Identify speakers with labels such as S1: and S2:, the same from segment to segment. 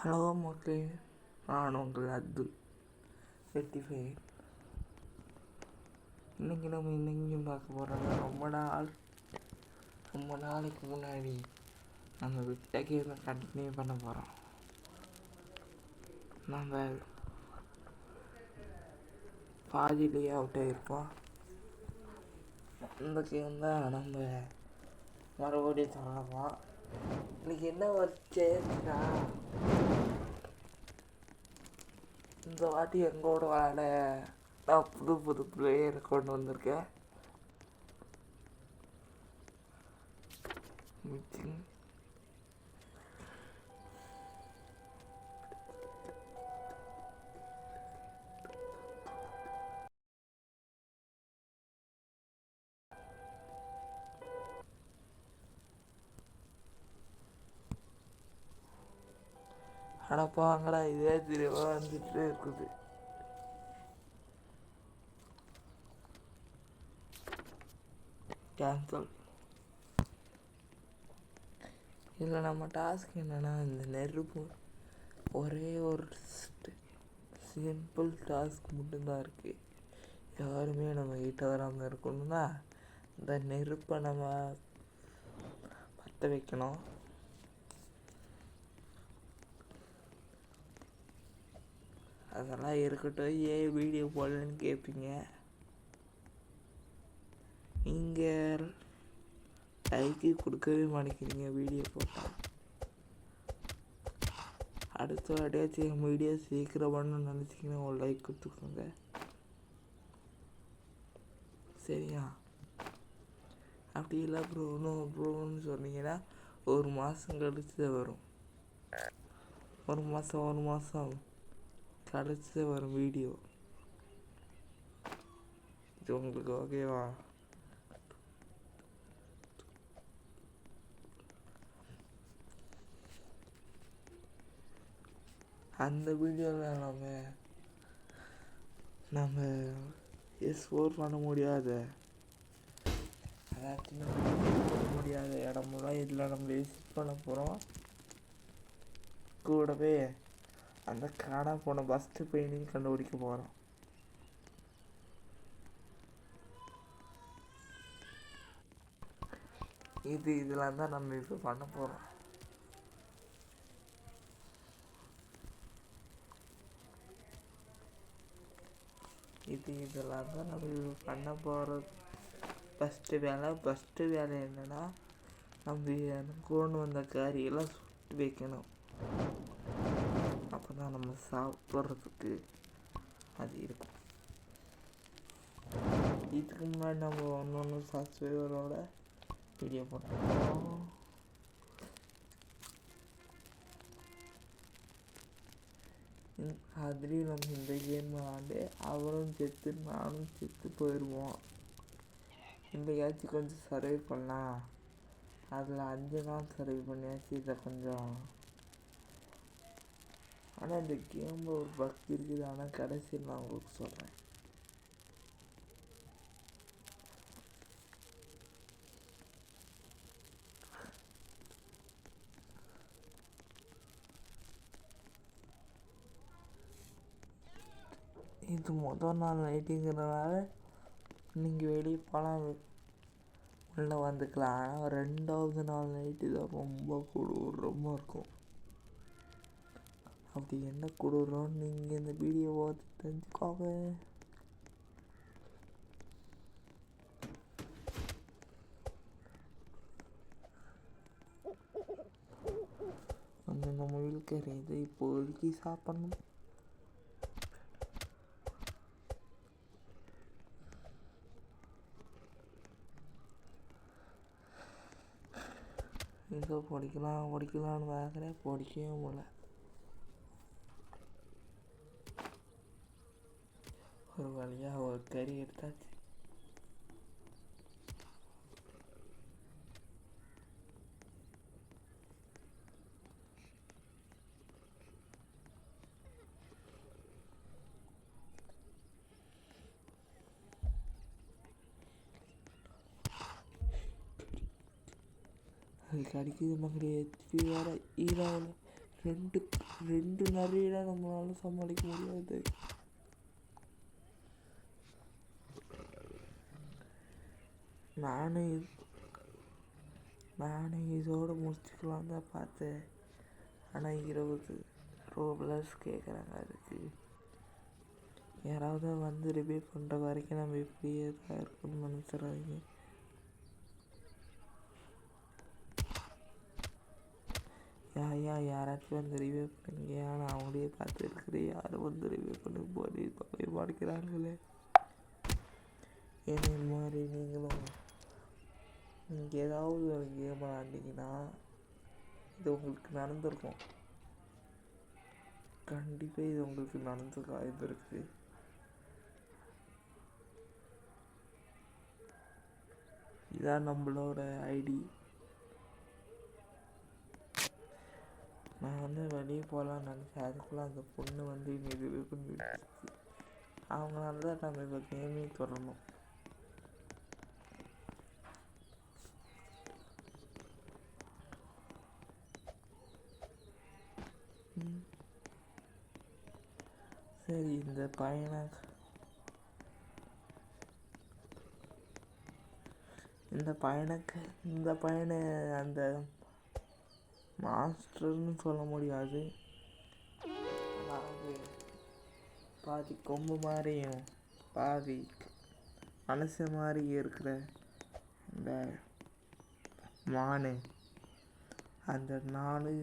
S1: Hello மக்களே, நான் உங்கள் அப்துல் 55. இன்றைக்கி நம்ம இன்னைக்கும் பார்க்க போகிறோம்னா ரொம்ப நாளைக்கு முன்னாடி நம்ம விட்ட கேமை கண்டினியூ பண்ண போகிறோம். நம்ம பாதியிலேயே அவுட் ஆகிருப்போம். இந்த கேம் தான் நம்ம மறுபடியும் சொல்லலாம். இன்னைக்கு என்ன வச்சேன்னா, இந்த வாட்டி எங்களோட விளையாட நான் புது பிளேயரை கொண்டு வந்திருக்கேன். அடப்பாங்கடா, இதே திரும்ப வந்துட்டு இருக்குது. கேன்சல். இதில் நம்ம டாஸ்க் என்னென்னா, இந்த நெருப்பு ஒரே ஒரு சிம்பிள் டாஸ்க் மட்டும்தான் இருக்குது. யாருமே நம்ம கிட்ட வராமல் இருக்கணும்னா இந்த நெருப்பை நம்ம பற்ற வைக்கணும். அதெல்லாம் இருக்கட்டும், ஏன் வீடியோ போடலன்னு கேட்பீங்க. நீங்கள் லைக்கு கொடுக்கவே மாட்டேங்கிறீங்க வீடியோ போட்டால். அடுத்த வாட்டியாச்சும் என் வீடியோ சீக்கிரமானு நினச்சிங்கன்னா ஒரு லைக் கொடுத்துக்கோங்க, சரியா? அப்படி இல்லை ப்ரோன்னு சொன்னீங்கன்னா ஒரு மாதம் கழிச்சு தான் வரும். ஒரு மாதம் கழிச்சு தான் வரும் வீடியோ. இது உங்களுக்கு ஓகேவா? அந்த வீடியோவில் நம்ம S4 பண்ண முடியாத இடமெல்லாம் இதில் நம்ம விசிட் பண்ண போகிறோம். கூடவே அந்த காணா போன ஃபஸ்ட்டு பெயிண்டிங் கண்டுபிடிக்க போகிறோம். இதெல்லாம் தான் நம்ம இப்போ பண்ண போகிறோம். இதெல்லாம் தான் நம்ம இப்போ பண்ண போகிறது. ஃபஸ்ட்டு வேலை என்னென்னா, நம்ம கொண்டு வந்த கறியெல்லாம் சுட்டு வைக்கணும். அப்போ தான் நம்ம சாப்பிட்றதுக்கு அது இருக்கும். இதுக்கு முன்னாடி நம்ம ஒன்று சப்ஸ்கிரைபரோட வீடியோ போட்டோம். அதுலேயும் நம்ம இந்த கேம் விளாண்டு அவரும் செத்து நானும் செத்து போயிடுவோம். இன்றைக்காச்சும் கொஞ்சம் சர்வை பண்ணலாம். அதில் 5 நாள் சர்வை பண்ணியாச்சு. இதை கொஞ்சம், ஆனால் இந்த கேமில் ஒரு பக் இருக்குது. ஆனால் கடைசியில் நான் உங்களுக்கு சொல்கிறேன். இது முதல் நாள் நைட்டுங்கிறனால நீங்கள் வெளியே போனால் உள்ளே வந்துக்கலாம். ஆனால் 2வது நாள் நைட்டு தான் ரொம்ப கொடூரமாக இருக்கும். அப்படி என்ன கொடூரம்னு நீங்கள் இந்த வீடியோ பார்த்து தெரிஞ்சுக்கோங்க. அந்த நம்ம வீட்டுக்கு இதை இப்போதைக்கு சாப்பிடணும். ஏதோ படிக்கலான்னு பார்க்குறேன், படிக்கவே முடியல. ஒரு வழியாக ஒரு கறி எடுத்தாச்சு. அது கடிக்குது மக்களே. HP வேறு ஈராவில் ரெண்டு நிறையலாம் நம்மளால சமாளிக்க முடியாது. நானே இதோடு முடிச்சுக்கலாம் தான் பார்த்தேன். ஆனால் 20 + கேட்குறாங்க. அதுக்கு யாராவது வந்து ரிவ்யூ பண்ணுற வரைக்கும் நம்ம இப்படியே தான் இருக்குன்னு நினச்சிடாதீங்க. யாராச்சும் வந்து ரிவ்யூ பண்ணுங்க. நான் அவங்களே பார்த்து இருக்கிறேன். யாரும் வந்து ரிவ்யூ பண்ண போய் மாட்டேங்கிறாங்களே. ஏன்னா இந்த மாதிரி நீங்களும் நீங்கள் ஏதாவது ஒரு கேம் விளாண்டிங்கன்னா இது உங்களுக்கு நடந்திருக்கும். கண்டிப்பாக இது உங்களுக்கு நடந்துக்க வாய்ப்பு இருக்குது. இதான் நம்மளோட ஐடி. நான் வந்து வெளியே போகலான்னு நினச்சேன். அதுக்குள்ளே அந்த பொண்ணு வந்து இன்னும் ரிவ்யூ பண்ணி விட்டுருச்சு. அவங்களால தான் நம்ம இப்போ கேமே தொடரணும். சரி, இந்த பையனை அந்த மாஸ்டர்னு சொல்ல முடியாது. அதாவது பாதி கொம்பு மாதிரியும் பாதி மனசு மாதிரி இருக்கிற இந்த மானு, அந்த 4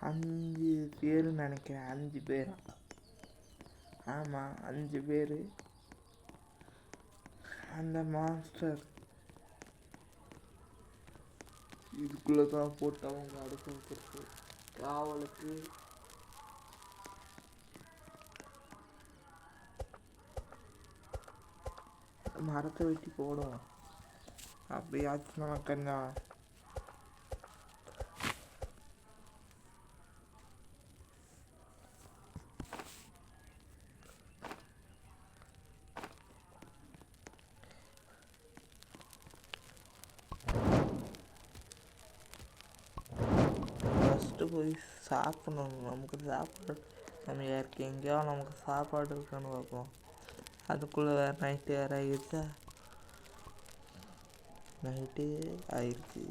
S1: 5 பேர் நினைக்கிறேன். 5 பேர். ஆமாம், 5 பேர். அந்த மாஸ்டர் இதுக்குள்ளே தான் போட்டு அவங்க அடுப்பு வச்சிருக்கு. காவலுக்கு மரத்தை வெட்டி போடும். அப்படியாச்சும் நமக்கு என்ன போய் சாப்பிடணும். நமக்கு சாப்பாடு நம்ம எங்கேயோ நமக்கு சாப்பாடு இருக்கான்னு பார்ப்போம். அதுக்குள்ளே வேறு நைட்டு வேறு ஆகிடுச்சா. நைட்டு ஆயிடுச்சு.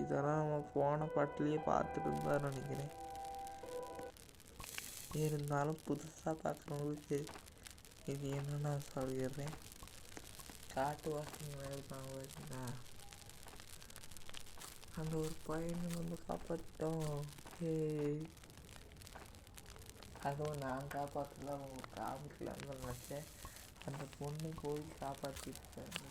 S1: இதெல்லாம் நம்ம போன பாட்டிலேயே பார்த்துட்டு இருந்தான்னு நினைக்கிறேன். இருந்தாலும் புதுசாக பார்க்குறவங்களுக்கு இது என்னென்னு நான் சொல்லிடுறேன். காட்டு வாசனை இருப்பாங்க பார்த்தீங்கன்னா, அந்த ஒரு பையனை வந்து காப்பாற்றிட்டோம். அதுவும் நான் காப்பாற்றல, அவங்க காமிக்கலான்னு நினச்சேன். அந்த பொண்ணு போய் காப்பாற்றிட்டாங்க.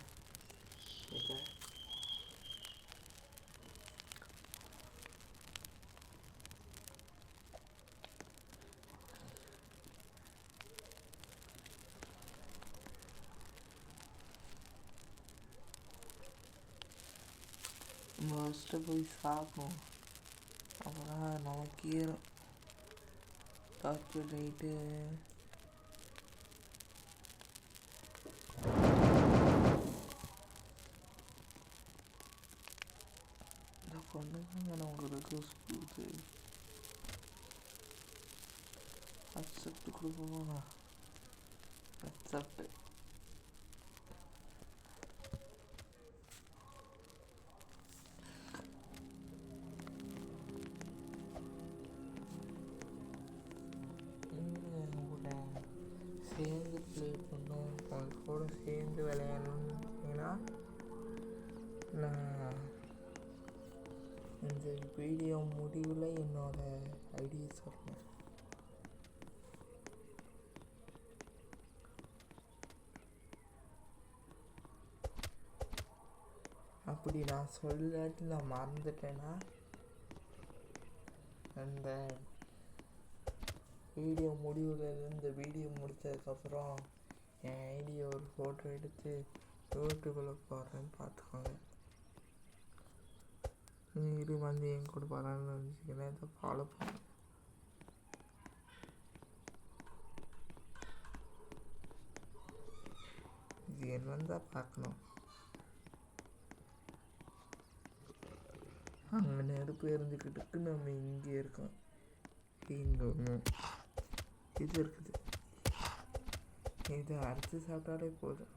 S1: ஃபஸ்ட்டு போய் சாப்பிடும். அப்போதான் நமக்கு ஏறும். டார்ச் லைட்டு இந்த பொண்ணுங்க உங்களுக்கு ஸ்கூலுக்கு அக்செப்ட் கொடுப்போமா? அக்செப்ட். சேர்ந்து ப்ளே பண்ணோம், அவங்க கூட சேர்ந்து விளையாடணும்னு பார்த்தீங்கன்னா, நான் இந்த வீடியோ முடிவில் என்னோடய ஐடியை சொல்கிறேன். அப்படி நான் சொல்லாட்டி நான் மறந்துட்டேன்னா, அந்த வீடியோ இந்த வீடியோ முடித்ததுக்கப்புறம் என் ஐடியை ஒரு ஃபோட்டோ எடுத்து யூடியூப்பில் போடுறேன்னு பார்த்துக்கோங்க. இது வந்து என் கூட பரவாயில்ல இருந்துச்சுன்னா இதை ஃபாலோ பண்ணு. இது என் வந்தால் பார்க்கணும். அங்கே நெருப்பு எரிஞ்சுக்கிட்டு நம்ம இங்கே இருக்கோம். இங்கே ஒன்று இது இருக்குது. இதை அரைச்சி சாப்பிட்டாலே போதும்.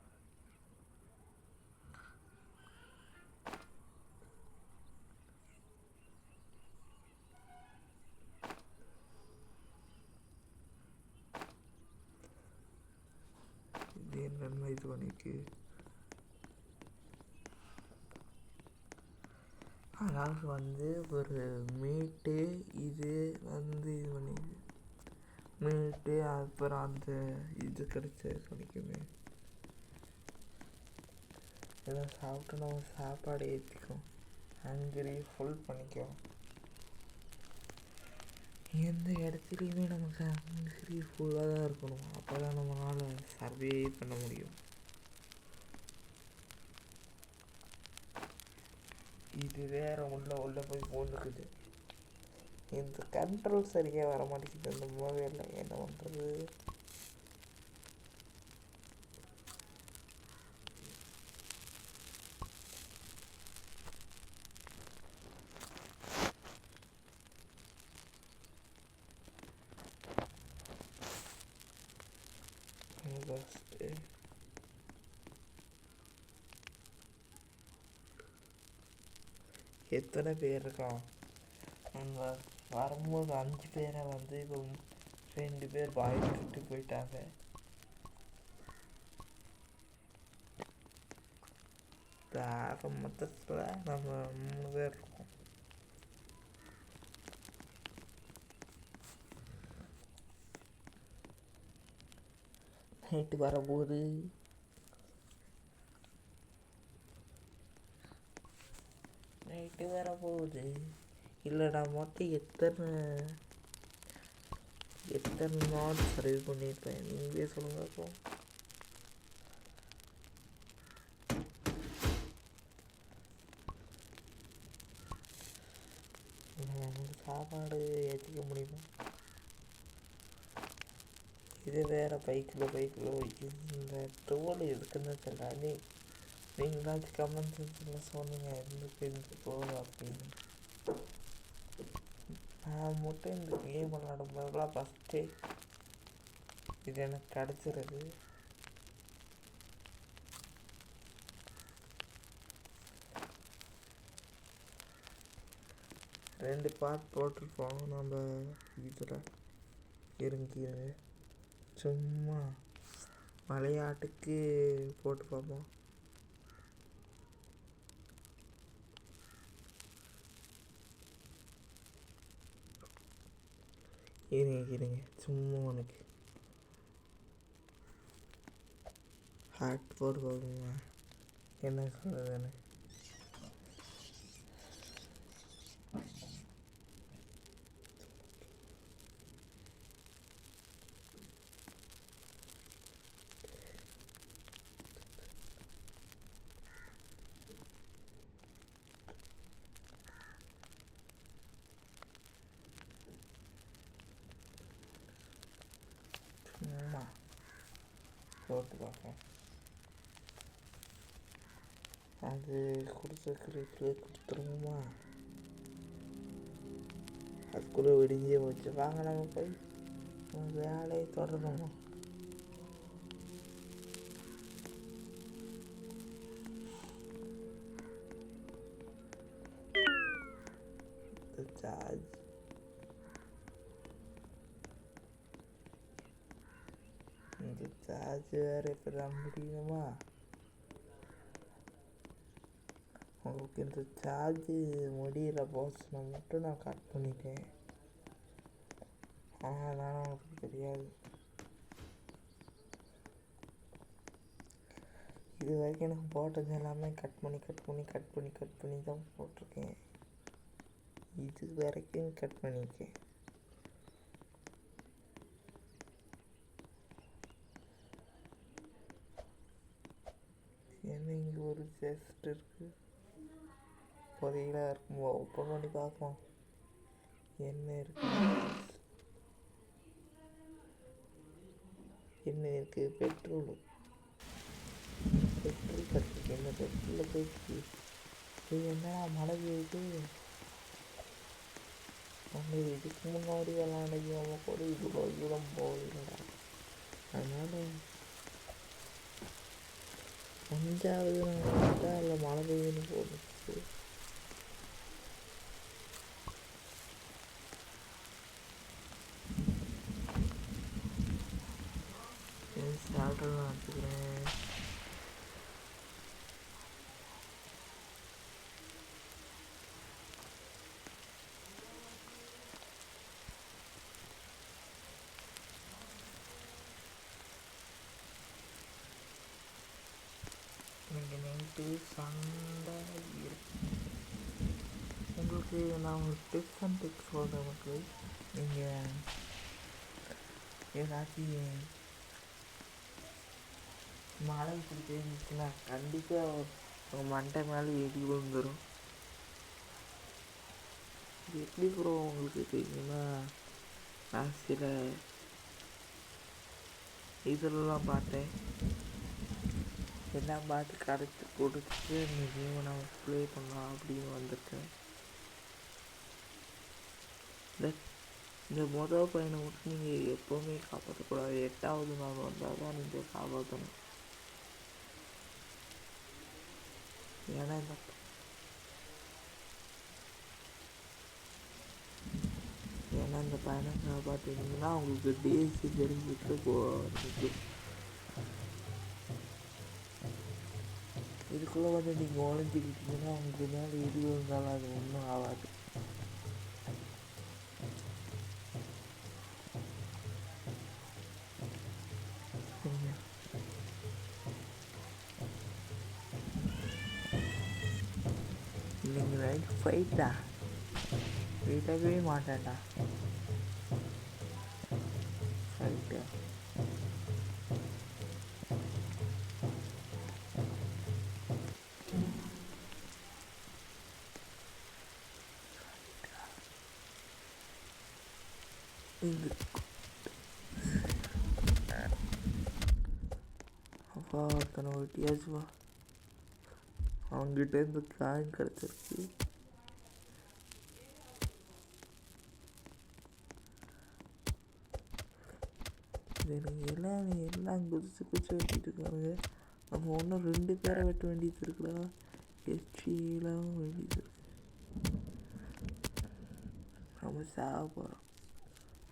S1: இது என்னென்ன இது பண்ணிக்கு அதாவது வந்து ஒரு மீட்டு இது வந்து இது பண்ணிக்கு மீட்டு அப்புறம் அந்த இது கிடைச்ச பண்ணிக்குமே இதெல்லாம் சாப்பிட்டு நம்ம சாப்பாடு ஏற்றிக்கும். ஹங்கரி ஃபுல் பண்ணிக்கும். எந்த இடத்துலையுமே நமக்கு ஹங்கரி ஃபுல்லாக தான் இருக்கணும். அப்போ தான் நம்மளால் சர்வே பண்ண முடியும். இது வேற உள்ள போய் போந்துக்குது. இந்த கண்ட்ரோல் சரியாக வர மாட்டேங்குது இந்த மொபைலில். என்ன பண்ணுறது? எத்தனை பேர் இருக்கோம்? நம்ம வரும்போது 5 பேரை வந்து இப்போ 2 பேர் பாய் விட்டு போயிட்டாங்க. ஆக மொத்தத்தில் நம்ம 3 பேர் இருக்கோம். நைட்டு வரும்போது இல்லைடா மொத்தம் எத்தனை நாள் சர்வே பண்ணியிருப்பேன் நீங்களே சொல்லுங்க. அப்போ சாப்பாடு ஏற்றிக்க முடியுமா? இது வேறு பைக்கில் வைக்கும். இந்த தோல் எதுக்குன்னு தெரியல. நீங்களாச்சும் கமெண்ட் செக்ஷனில் சொன்னீங்க எதுக்கு போதும் அப்படின்னு. நான் மட்டும் இந்த கேம் விளாடும் போதெல்லாம் ஃபஸ்ட்டே இது எனக்கு கிடச்சிருது. ரெண்டு பார்ட் போட்டிருப்போம் நம்ம இதில் இறங்கி சும்மா விளையாட்டுக்கு போட்டு பார்ப்போம். இருங்க சும்மா உனக்கு ஹார்ட் போட்டு பார்ப்போமா என்ன சொல்கிறதுன்னு. போட்டு பார்ப்போம். அது கொடுத்துருவோமா? அதுக்குள்ளே விடிஞ்சே போச்சு. வாங்க நம்ம போய் வேலையை தொடரணும். சார்ஜ் இந்த சார்ஜ் வேறு இப்போ தான் முடியுமா? உங்களுக்கு இந்த சார்ஜ் முடிகிற போர்ஷனை மட்டும் நான் கட் பண்ணிட்டேன். அதனால் உங்களுக்கு தெரியாது. இது வரைக்கும் எனக்கு போட்டது எல்லாமே கட் பண்ணி தான் போட்டிருக்கேன். இது வரைக்கும் கட் பண்ணியிருக்கேன். ஏன்னா இங்கே ஒரு செஸ்ட் இருக்குது. புதையலாக இருக்கும். ஓப்பன் பண்ணி பார்க்கலாம் என்ன இருக்கு. என்ன இருக்குது? பெட்ரோல் கட்டிருக்கு. என்ன பெட்ரோலில் போயிடுச்சு. இது என்னடா மழை பெய்யுது. அவங்க இதுக்கு முன்னாடி விளாண்டவங்க கூட இவ்வளோ தூரம் போகலடா. அதனால் 5வது நாள் தான் அதில் மழை பெய்யுன்னு போட்டுச்சு. சாப்பிட்றலாம் வச்சுக்கிறேன். இன்னைக்கு நைட்டு சண்டை இருக்கு. உங்களுக்கு நான் ஒரு டிப்ஸ் அண்ட் டிப்ஸ் சொல்கிறேன். உங்களுக்கு நீங்கள் ஏதாச்சும் மழை இப்படி பெஞ்சிச்சுன்னா கண்டிப்பாக உங்கள் மண்டை மேலே எடி விழுந்துடும். இது எப்படி ப்ரோ உங்களுக்கு தெரியுமா? நான் சில இதெல்லாம் பார்த்தேன். எல்லாம் பார்த்து கரைச்சி கொடுத்துட்டு இந்த கேமை நான் ப்ளே பண்ணலாம் அப்படின்னு வந்திருக்கேன். இந்த மொதல் பையனை மட்டும் நீங்கள் எப்போவுமே காப்பாற்றக்கூடாது. 8வது நாள் வந்தால் தான் நீங்கள் காப்பாற்றணும். ஏன்னா இந்த பையனை காப்பாற்றினீங்கன்னா உங்களுக்கு டேஸு தெரிஞ்சுட்டு போகிறது. இதுக்குள்ளே வந்து நீங்கள் ஒழிஞ்சிக்கிட்டீங்கன்னா உங்களுக்கு மேலே எது இருந்தாலும் அது ஒன்றும் ஆகாது. நீங்கள் நைட் ஃபைட்டா விடவே மாட்டேன்டா. ஃபைட்டு அப்பா ஒருத்தனை ஒட்டியாச்சுவா. அவங்ககிட்டேருந்து காயின் கிடச்சிருக்கு. எல்லாம் குதிச்சு வெட்டிட்டு இருக்காங்க. நம்ம ஒன்றும் 2 பேரை வெட்ட வேண்டியது இருக்குடா. எல்லாம் வேண்டியது இருக்கு. நம்ம சாக போகிறோம்.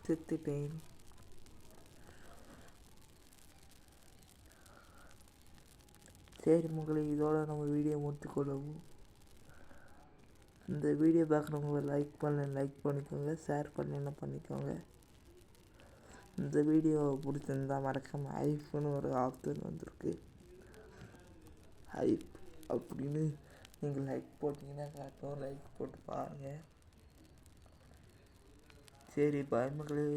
S1: செத்துட்டேன். சரி மக்களை, இதோட நம்ம வீடியோ முடித்துக்கொள்ளவும். இந்த வீடியோ பார்க்குறவங்க லைக் பண்ணிக்கோங்க, ஷேர் பண்ணிக்கோங்க. இந்த வீடியோ பிடிச்சிருந்தா மறக்காம ஹைப்னு ஒரு ஆப்ஷன் வந்திருக்கு. ஹைப் அப்படின்னு நீங்கள் லைக் போட்டிங்கன்னா காட்டும். லைக் போட்டு பாருங்கள். சரி பாய் மக்களே.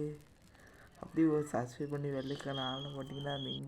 S1: அப்படி ஒரு சப்ஸ்கிரைப் பண்ணி வெள்ளைக்கான ஆளை போட்டிங்கன்னா நீங்கள்